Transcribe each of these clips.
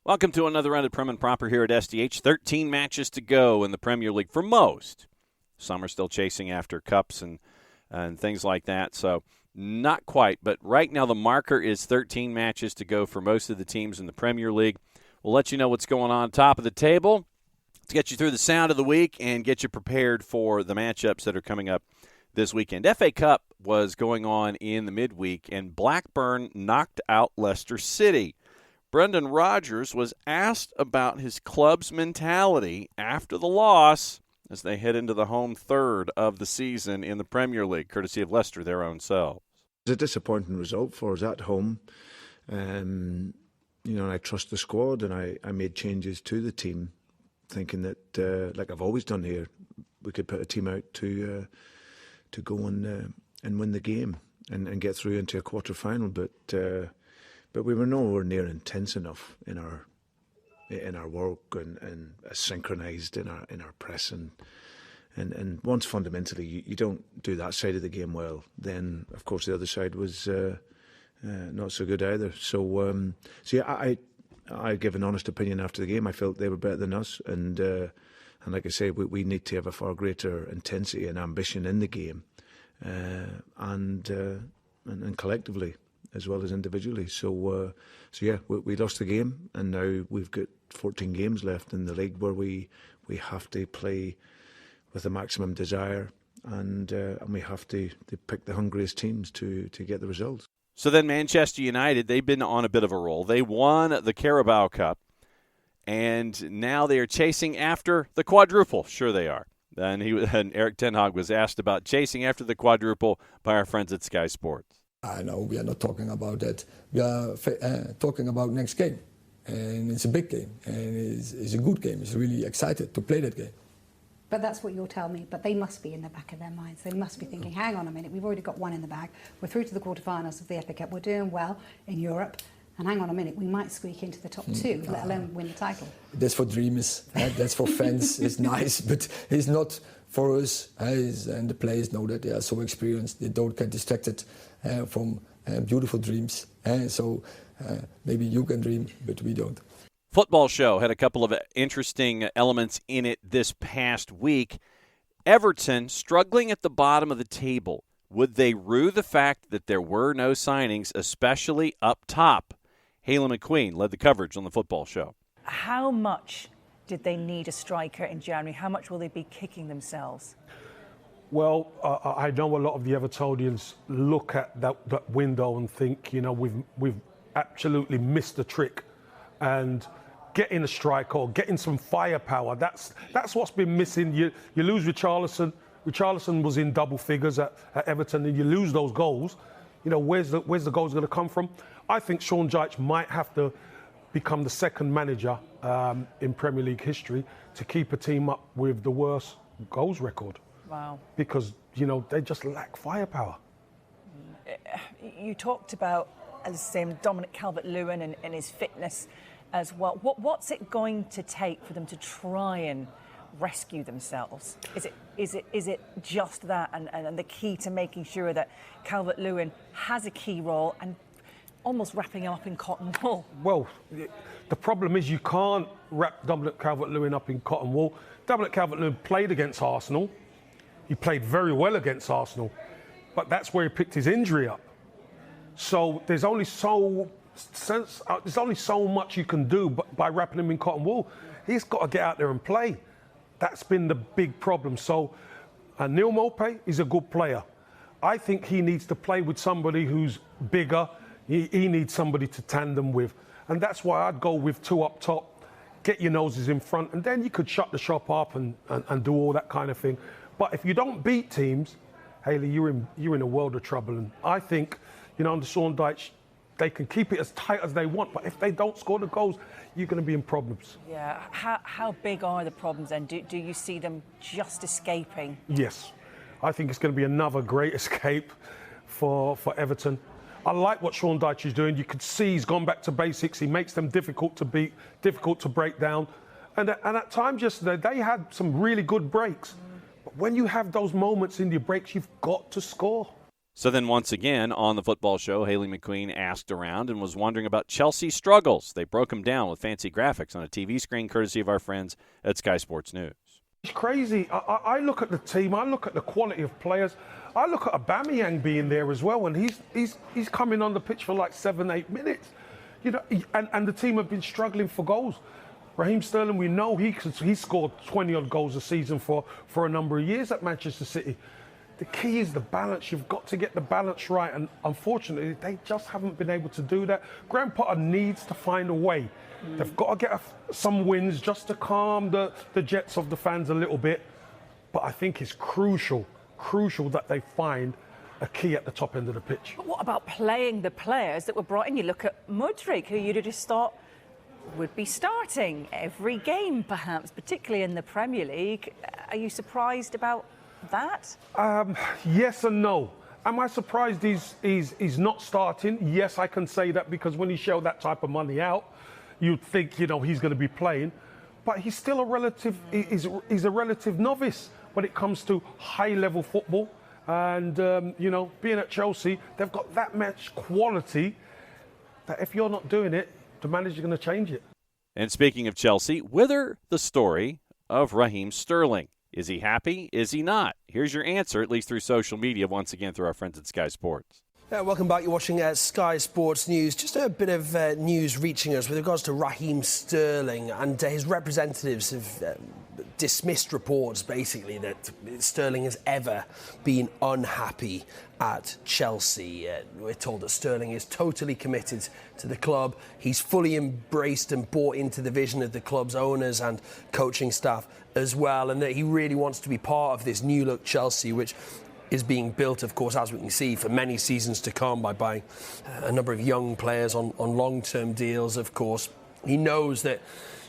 Welcome to another round of Prem and Proper here at SDH. 13 matches to go in the Premier League for most. Some are still chasing after cups and things like that, so not quite. But right now the marker is 13 matches to go for most of the teams in the Premier League. We'll let you know what's going on top of the table to get you through the sound of the week and get you prepared for the matchups that are coming up this weekend. FA Cup was going on in the midweek, and Blackburn knocked out Leicester City. Brendan Rodgers was asked about his club's mentality after the loss as they head into the home third of the season in the Premier League, courtesy of Leicester, their own selves. It's a disappointing result for us at home. And I trust the squad, and I made changes to the team, thinking that, like I've always done here, we could put a team out to go and win the game and get through into a quarter-final. But we were nowhere near intense enough in our work and synchronised in our press and once fundamentally you don't do that side of the game well, then of course the other side was not so good either. So yeah, I give an honest opinion after the game. I felt they were better than us, and like I say, we need to have a far greater intensity and ambition in the game, and collectively, as well as individually. So yeah, we lost the game, and now we've got 14 games left in the league where we have to play with the maximum desire, and we have to pick the hungriest teams to get the results. So then Manchester United, they've been on a bit of a roll. They won the Carabao Cup, and now they are chasing after the quadruple. Sure they are. And Erik ten Hag was asked about chasing after the quadruple by our friends at Sky Sports. I know we are not talking about that. We are talking about next game, and it's a big game, and it's a good game. It's really excited to play that game. But that's what you'll tell me. But they must be in the back of their minds. They must be thinking, hang on a minute, we've already got one in the bag. We're through to the quarterfinals of the FA Cup. We're doing well in Europe. And hang on a minute, we might squeak into the top two, let alone win the title. That's for dreamers. That's for fans. It's nice, but it's not for us. And the players know that they are so experienced. They don't get distracted from beautiful dreams. So maybe you can dream, but we don't. Football Show had a couple of interesting elements in it this past week. Everton struggling at the bottom of the table. Would they rue the fact that there were no signings, especially up top? Haley McQueen led the coverage on the Football Show. How much did they need a striker in January? How much will they be kicking themselves? Well, I know a lot of the Evertonians look at that window and think, we've absolutely missed the trick. And getting a striker or getting some firepower, that's what's been missing. You lose Richarlison. Richarlison was in double figures at Everton, and you lose those goals. Where's the goals going to come from? I think Sean Dyche might have to become the second manager in Premier League history to keep a team up with the worst goals record. Wow. Because, they just lack firepower. You talked about, as I say, Dominic Calvert-Lewin and his fitness as well. What's it going to take for them to try and rescue themselves? Is it just that and the key to making sure that Calvert-Lewin has a key role and almost wrapping him up in cotton wool? Well, the problem is you can't wrap Dominic Calvert-Lewin up in cotton wool. Dominic Calvert-Lewin played against Arsenal. He played very well against Arsenal, but that's where he picked his injury up. So there's only so much you can do by wrapping him in cotton wool. He's got to get out there and play. That's been the big problem. So Neil Maupay is a good player. I think he needs to play with somebody who's bigger. He needs somebody to tandem with. And that's why I'd go with two up top, get your noses in front, and then you could shut the shop up and do all that kind of thing. But if you don't beat teams, Haley, you're in a world of trouble. And I think, under Sean Dyche, they can keep it as tight as they want, but if they don't score the goals, you're going to be in problems. Yeah. How big are the problems then? Do you see them just escaping? Yes. I think it's going to be another great escape for Everton. I like what Sean Dyche is doing. You could see he's gone back to basics. He makes them difficult to beat, difficult to break down. And at times yesterday, they had some really good breaks. But when you have those moments in your breaks, you've got to score. So then once again on the football show, Haley McQueen asked around and was wondering about Chelsea's struggles. They broke them down with fancy graphics on a TV screen courtesy of our friends at Sky Sports News. It's crazy. I look at the team. I look at the quality of players. I look at Aubameyang being there as well, and he's coming on the pitch for like 7-8 minutes. You know, and the team have been struggling for goals. Raheem Sterling, we know he scored 20-odd goals a season for a number of years at Manchester City. The key is the balance. You've got to get the balance right, and unfortunately, they just haven't been able to do that. Graham Potter needs to find a way. They've got to get some wins just to calm the jets of the fans a little bit. But I think it's crucial that they find a key at the top end of the pitch. But what about playing the players that were brought in? You look at Mudryk, who you'd have just thought would be starting every game, perhaps, particularly in the Premier League. Are you surprised about that? Yes and no. Am I surprised he's not starting? Yes, I can say that, because when he shelled that type of money out, you'd think, you know, he's going to be playing. But he's still he's a relative novice when it comes to high-level football. And, you know, being at Chelsea, they've got that much quality that if you're not doing it, the manager's going to change it. And speaking of Chelsea, wither the story of Raheem Sterling. Is he happy? Is he not? Here's your answer, at least through social media, once again through our friends at Sky Sports. Welcome back. You're watching Sky Sports News. Just a bit of news reaching us with regards to Raheem Sterling, and his representatives have dismissed reports, basically, that Sterling has ever been unhappy at Chelsea. We're told that Sterling is totally committed to the club. He's fully embraced and bought into the vision of the club's owners and coaching staff as well, and that he really wants to be part of this new-look Chelsea, which is being built, of course, as we can see, for many seasons to come by buying a number of young players on long-term deals, of course. He knows that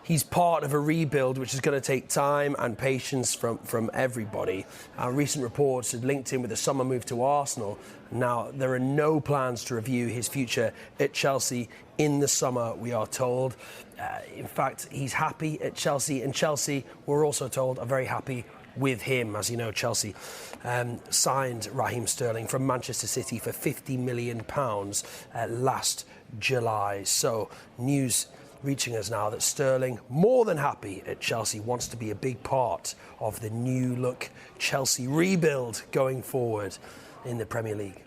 he's part of a rebuild which is going to take time and patience from everybody. Our recent reports had linked him with a summer move to Arsenal. Now, there are no plans to review his future at Chelsea in the summer, we are told. In fact, he's happy at Chelsea, and Chelsea, we're also told, are very happy with him. As you know, Chelsea signed Raheem Sterling from Manchester City for £50 million last July. So, news reaching us now that Sterling, more than happy at Chelsea, wants to be a big part of the new-look Chelsea rebuild going forward in the Premier League.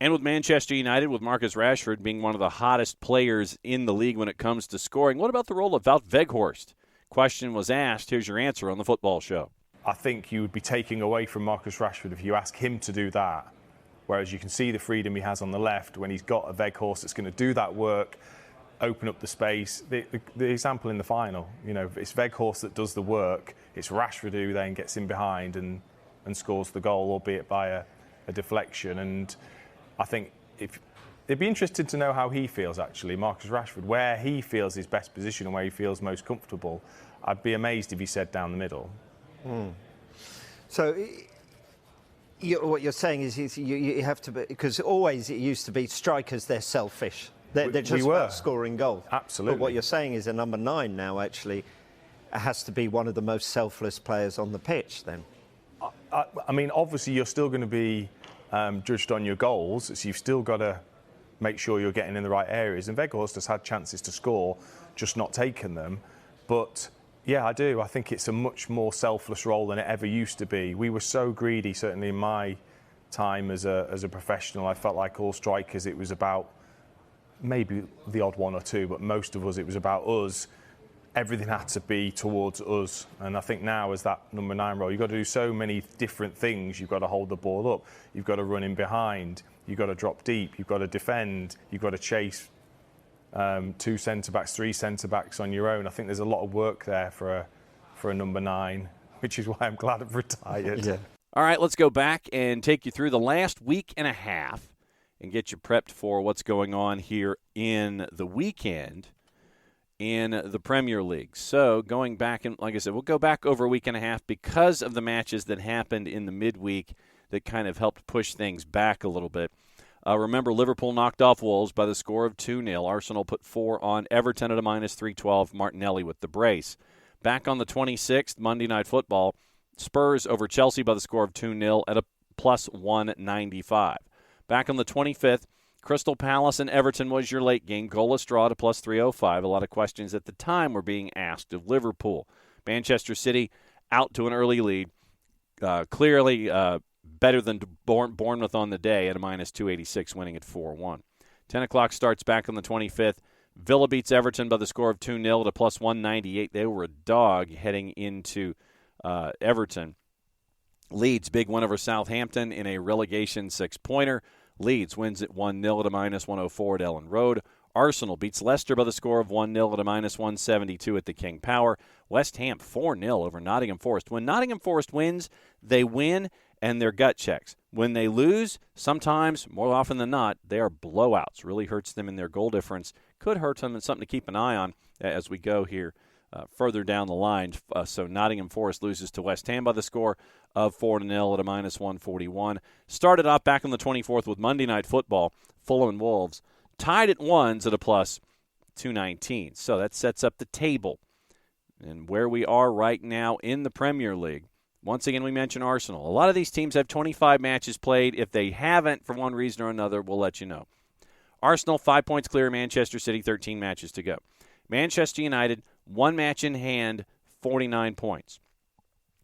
And with Manchester United, with Marcus Rashford being one of the hottest players in the league when it comes to scoring, what about the role of Wout Weghorst? Question was asked. Here's your answer on the football show. I think you would be taking away from Marcus Rashford if you ask him to do that. Whereas you can see the freedom he has on the left when he's got a Weghorst that's going to do that work, open up the space. The example in the final, you know, it's Weghorst that does the work. It's Rashford who then gets in behind and scores the goal, albeit by a deflection. And I think it'd be interesting to know how he feels, actually, Marcus Rashford, where he feels his best position and where he feels most comfortable. I'd be amazed if he said down the middle. So what you're saying is you have to be, because always it used to be strikers, they're selfish. They're just about scoring goals. Absolutely. But what you're saying is a number 9 now actually has to be one of the most selfless players on the pitch then. I mean, obviously you're still going to be judged on your goals, so you've still got to make sure you're getting in the right areas. And Weghorst has had chances to score, just not taken them. But yeah, I do. I think it's a much more selfless role than it ever used to be. We were so greedy, certainly in my time as a professional. I felt like all strikers, it was about maybe the odd one or two, but most of us, it was about us. Everything had to be towards us. And I think now, as that number 9 role, you've got to do so many different things. You've got to hold the ball up. You've got to run in behind. You've got to drop deep. You've got to defend. You've got to chase 2 centre-backs, 3 centre-backs on your own. I think there's a lot of work there for a number 9, which is why I'm glad I've retired. Yeah. All right, let's go back and take you through the last week and a half and get you prepped for what's going on here in the weekend in the Premier League. So going back, and like I said, we'll go back over a week and a half because of the matches that happened in the midweek that kind of helped push things back a little bit. Remember, Liverpool knocked off Wolves by the score of 2-0. Arsenal put 4 on Everton at a minus 312. Martinelli with the brace. Back on the 26th, Monday Night Football, Spurs over Chelsea by the score of 2-0 at a plus 195. Back on the 25th, Crystal Palace and Everton was your late game. Goalless draw to plus 305. A lot of questions at the time were being asked of Liverpool. Manchester City out to an early lead. Clearly better than Bournemouth on the day at a minus 286, winning at 4-1. 10 o'clock starts back on the 25th. Villa beats Everton by the score of 2-0 to plus 198. They were a dog heading into Everton. Leeds, big win over Southampton in a relegation 6-pointer. Leeds wins at 1-0 at a minus 104 at Ellen Road. Arsenal beats Leicester by the score of 1-0 at a minus 172 at the King Power. West Ham 4-0 over Nottingham Forest. When Nottingham Forest wins, they win, and they're gut checks. When they lose, sometimes, more often than not, they are blowouts. Really hurts them in their goal difference. Could hurt them, and something to keep an eye on as we go here further down the line. So Nottingham Forest loses to West Ham by the score of 4-0 at a minus 141. Started off back on the 24th with Monday Night Football, Fulham and Wolves. Tied at ones at a plus 219. So that sets up the table and where we are right now in the Premier League. Once again, we mention Arsenal. A lot of these teams have 25 matches played. If they haven't, for one reason or another, we'll let you know. Arsenal, 5 points clear. Manchester City, 13 matches to go. Manchester United, 1 match in hand, 49 points.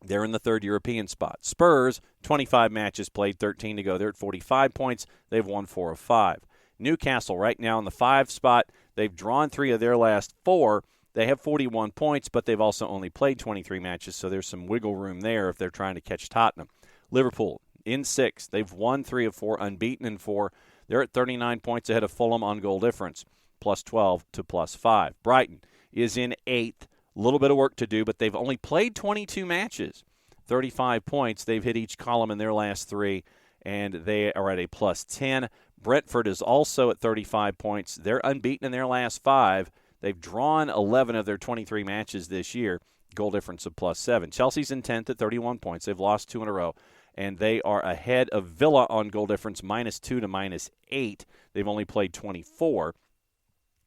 They're in the third European spot. Spurs, 25 matches played, 13 to go. They're at 45 points. They've won 4 of 5. Newcastle right now in the 5 spot. They've drawn 3 of their last 4. They have 41 points, but they've also only played 23 matches, so there's some wiggle room there if they're trying to catch Tottenham. Liverpool in 6th. They've won 3 of 4, unbeaten in 4. They're at 39 points ahead of Fulham on goal difference, plus 12 to plus 5. Brighton is in 8th. A little bit of work to do, but they've only played 22 matches. 35 points. They've hit each column in their last 3, and they are at a plus 10. Brentford is also at 35 points. They're unbeaten in their last 5. They've drawn 11 of their 23 matches this year, goal difference of plus 7. Chelsea's in 10th at 31 points. They've lost 2 in a row, and they are ahead of Villa on goal difference, minus 2 to minus 8. They've only played 24.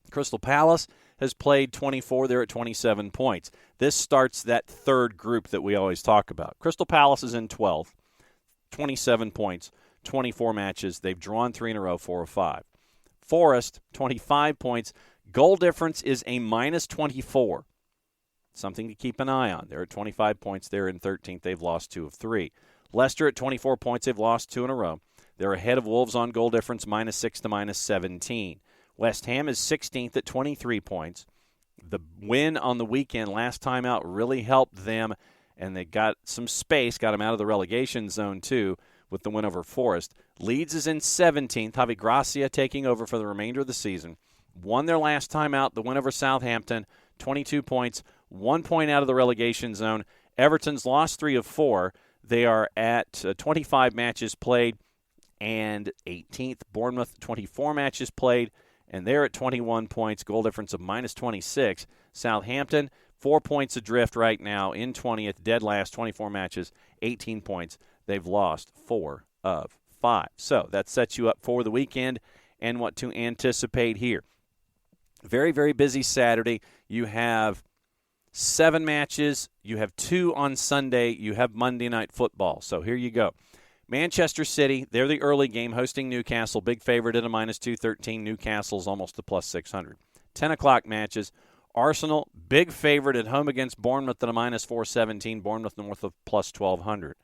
Crystal Palace has played 24. They're at 27 points. This starts that third group that we always talk about. Crystal Palace is in 12th, 27 points, 24 matches. They've drawn 3 in a row, 4 of 5. Forest, 25 points. Goal difference is a minus 24. Something to keep an eye on. They're at 25 points. They're in 13th. They've lost 2 of 3. Leicester at 24 points. They've lost 2 in a row. They're ahead of Wolves on goal difference, minus 6 to minus 17. West Ham is 16th at 23 points. The win on the weekend last time out really helped them, and they got some space, got them out of the relegation zone too with the win over Forest. Leeds is in 17th. Javi Gracia taking over for the remainder of the season. Won their last time out, the win over Southampton, 22 points, 1 point out of the relegation zone. Everton's lost 3 of 4. They are at 25 matches played and 18th. Bournemouth, 24 matches played, and they're at 21 points, goal difference of minus 26. Southampton, 4 points adrift right now in 20th, dead last, 24 matches, 18 points. They've lost 4 of 5. So that sets you up for the weekend and what to anticipate here. Very, very busy Saturday. You have 7 matches. You have 2 on Sunday. You have Monday Night Football. So here you go. Manchester City, they're the early game, hosting Newcastle. Big favorite at a minus 213. Newcastle's almost a plus 600. 10 o'clock matches. Arsenal, big favorite at home against Bournemouth at a minus 417. Bournemouth north of plus 1200.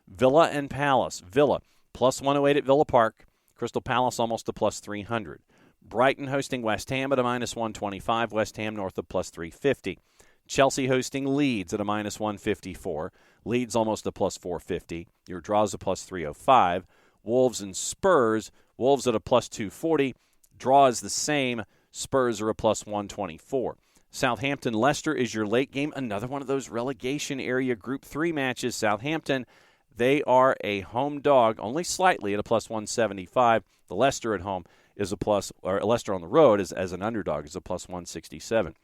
Villa and Palace. Villa, plus 108 at Villa Park. Crystal Palace almost a plus 300. Brighton hosting West Ham at a minus 125. West Ham north of plus 350. Chelsea hosting Leeds at a minus 154. Leeds almost a plus 450. Your draws a plus 305. Wolves and Spurs. Wolves at a plus 240. Draw is the same. Spurs are a plus 124. Southampton Leicester is your late game. Another one of those relegation area Group 3 matches. Southampton, they are a home dog, only slightly at a plus 175. The Leicester at home is a plus, or Leicester on the road as an underdog is a plus 167.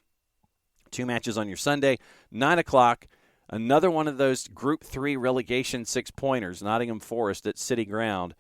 2 matches on your Sunday, 9 o'clock. Another one of those Group 3 relegation 6-pointers. Nottingham Forest at City Ground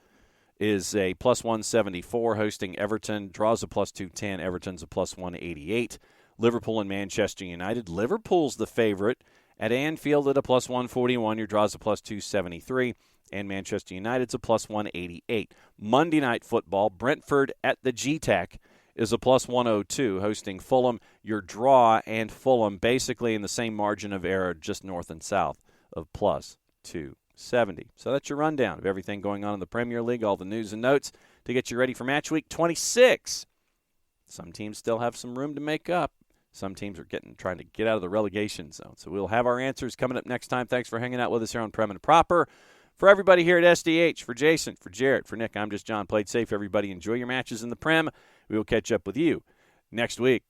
is a plus 174, hosting Everton. Draws a plus 210. Everton's a plus 188. Liverpool and Manchester United. Liverpool's the favorite at Anfield at a plus 141. Your draws a plus 273. And Manchester United's a plus 188. Monday Night Football, Brentford at the G-Tech is a plus 102, hosting Fulham. Your draw and Fulham basically in the same margin of error, just north and south of plus 270. So that's your rundown of everything going on in the Premier League, all the news and notes to get you ready for Matchweek 26. Some teams still have some room to make up. Some teams are trying to get out of the relegation zone. So we'll have our answers coming up next time. Thanks for hanging out with us here on Prem and Proper. For everybody here at SDH, for Jason, for Jarrett, for Nick, I'm just John. Played safe, everybody. Enjoy your matches in the Prem. We will catch up with you next week.